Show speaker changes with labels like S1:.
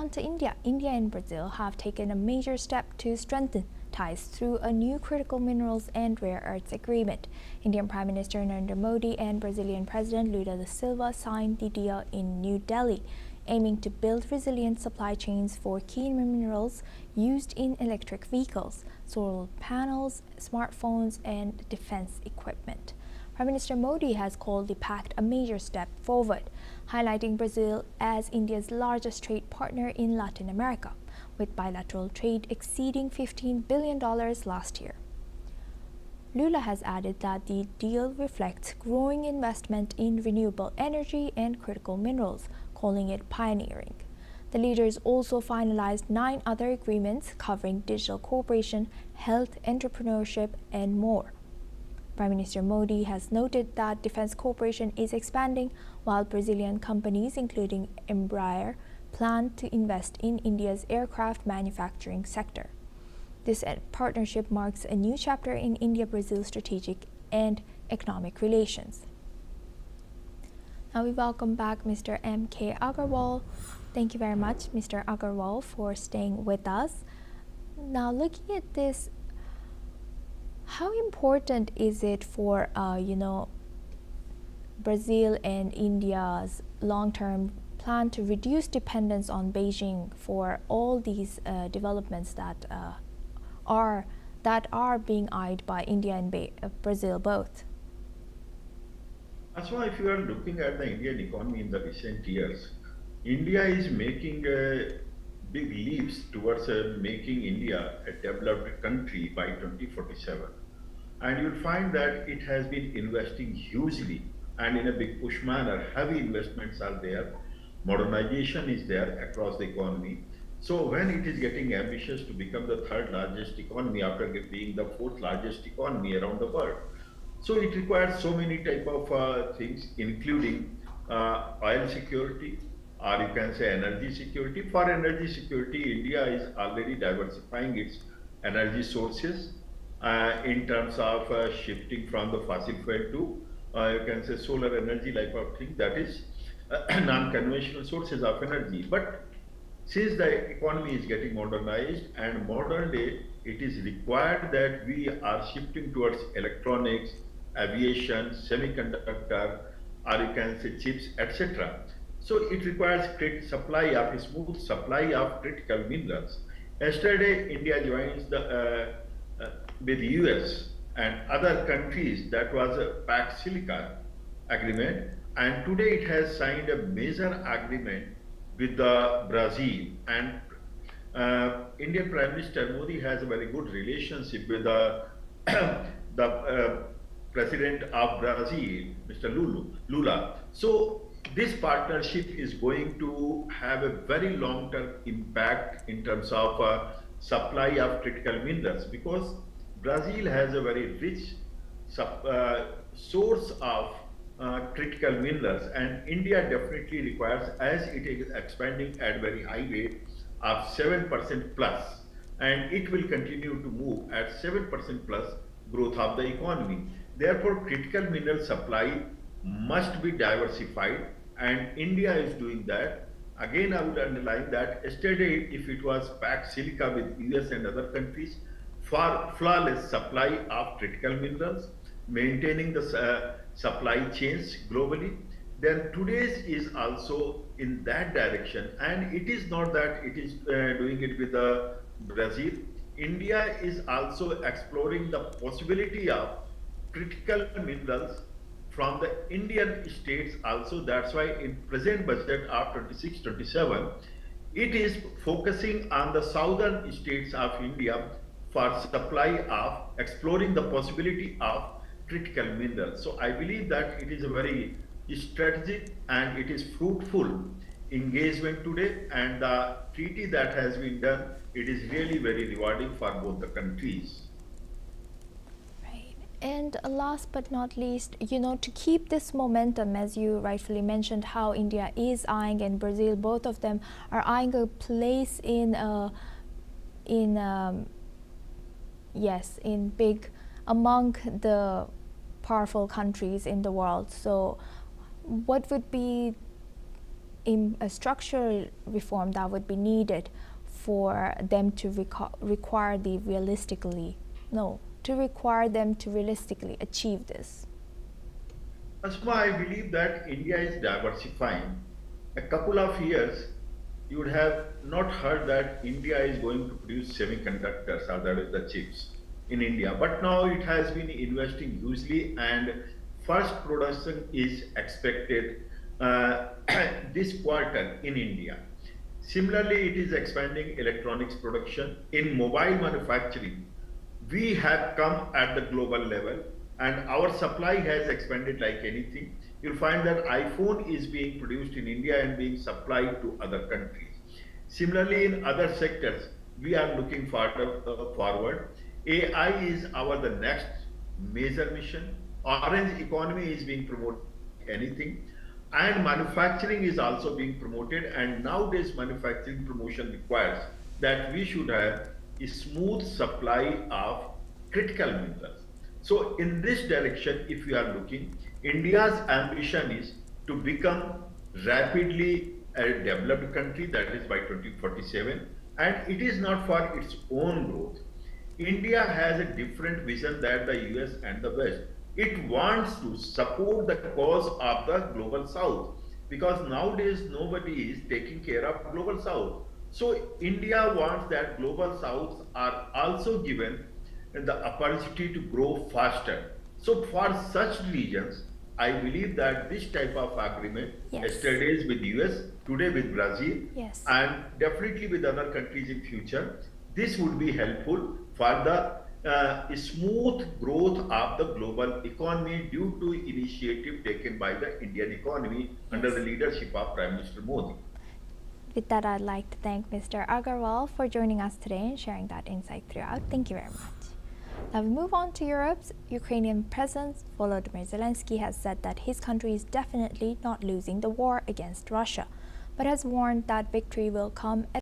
S1: on to India. India and Brazil have taken a major step to strengthen ties through a new critical minerals and rare earths agreement. Indian Prime Minister Narendra Modi and Brazilian President Lula da Silva signed the deal in New Delhi, aiming to build resilient supply chains for key minerals used in electric vehicles, solar panels, smartphones, and defense equipment. Prime Minister Modi has called the pact a major step forward, highlighting Brazil as India's largest trade partner in Latin America, with bilateral trade exceeding $15 billion last year. Lula has added that the deal reflects growing investment in renewable energy and critical minerals, calling it pioneering. The leaders also finalized 9 other agreements covering digital cooperation, health, entrepreneurship, and more. Prime Minister Modi has noted that defense cooperation is expanding, while Brazilian companies, including Embraer, plan to invest in India's aircraft manufacturing sector. This partnership marks a new chapter in India-Brazil strategic and economic relations. Now we welcome back Mr. M.K. Agarwal. Thank you very much, Mr. Agarwal, for staying with us. Now, looking at this, how important is it for Brazil and India's long-term plan to reduce dependence on Beijing for all these developments that are being eyed by India and Brazil both?
S2: That's why if you are looking at the Indian economy in the recent years, India is making big leaps towards making India a developed country by 2047. And you'll find that it has been investing hugely and in a big push manner. Heavy investments are there. Modernization is there across the economy. So when it is getting ambitious to become the 3rd largest economy after being the 4th largest economy around the world, so it requires so many type of things, including oil security, or you can say energy security. For energy security, India is already diversifying its energy sources in terms of shifting from the fossil fuel to you can say solar energy type of thing, that is non-conventional sources of energy. But since the economy is getting modernized and modern day, it is required that we are shifting towards electronics, aviation, semiconductor, or you can say chips, etc. So it requires great supply of a smooth supply of critical minerals. Yesterday, India joins the with US and other countries, that was a pact silica agreement, and today it has signed a major agreement with the Brazil. And Indian Prime Minister Modi has a very good relationship with the the President of Brazil, Mr. Lula. So this partnership is going to have a very long-term impact in terms of supply of critical minerals, because Brazil has a very rich source of critical minerals, and India definitely requires, as it is expanding at very high rate of 7% plus, and it will continue to move at 7% plus growth of the economy. Therefore, critical mineral supply must be diversified, and India is doing that. Again, I would underline that yesterday, if it was packed silica with US and other countries for flawless supply of critical minerals, maintaining the supply chains globally, then today's is also in that direction. And it is not that it is doing it with Brazil. India is also exploring the possibility of critical minerals from the Indian states also. That's why in present budget of 26-27, it is focusing on the southern states of India for supply of exploring the possibility of critical minerals. So I believe that it is a very strategic and it is fruitful engagement today, and the treaty that has been done, it is really very rewarding for both the countries.
S1: And last but not least, to keep this momentum, as you rightfully mentioned, how India is eyeing and Brazil, both of them are eyeing a place in big among the powerful countries in the world. So what would be a structural reform that would be needed for them to require them to realistically achieve this?
S2: Asma, I believe that India is diversifying. A couple of years, you would have not heard that India is going to produce semiconductors, or that is the chips in India. But now it has been investing hugely, and first production is expected this quarter in India. Similarly, it is expanding electronics production. In mobile manufacturing, we have come at the global level, and our supply has expanded like anything. You'll find that iPhone is being produced in India and being supplied to other countries. Similarly, in other sectors, we are looking forward. AI is our the next major mission. Orange economy is being promoted anything, and manufacturing is also being promoted, and nowadays manufacturing promotion requires that we should have a smooth supply of critical minerals. So in this direction, if we are looking, India's ambition is to become rapidly a developed country, that is by 2047, and it is not for its own growth. India has a different vision than the US and the West. It wants to support the cause of the global South, because nowadays nobody is taking care of global South. So India wants that global South are also given the opportunity to grow faster. So for such regions, I believe that this type of agreement,
S1: Yes.
S2: yesterday's with US, today with Brazil,
S1: Yes.
S2: and definitely with other countries in future, this would be helpful for the smooth growth of the global economy due to initiative taken by the Indian economy under
S1: Yes.
S2: the leadership of Prime Minister Modi.
S1: With that, I'd like to thank Mr. Agarwal for joining us today and sharing that insight throughout. Thank you very much. Now we move on to Europe's Ukrainian President Volodymyr Zelensky has said that his country is definitely not losing the war against Russia, but has warned that victory will come at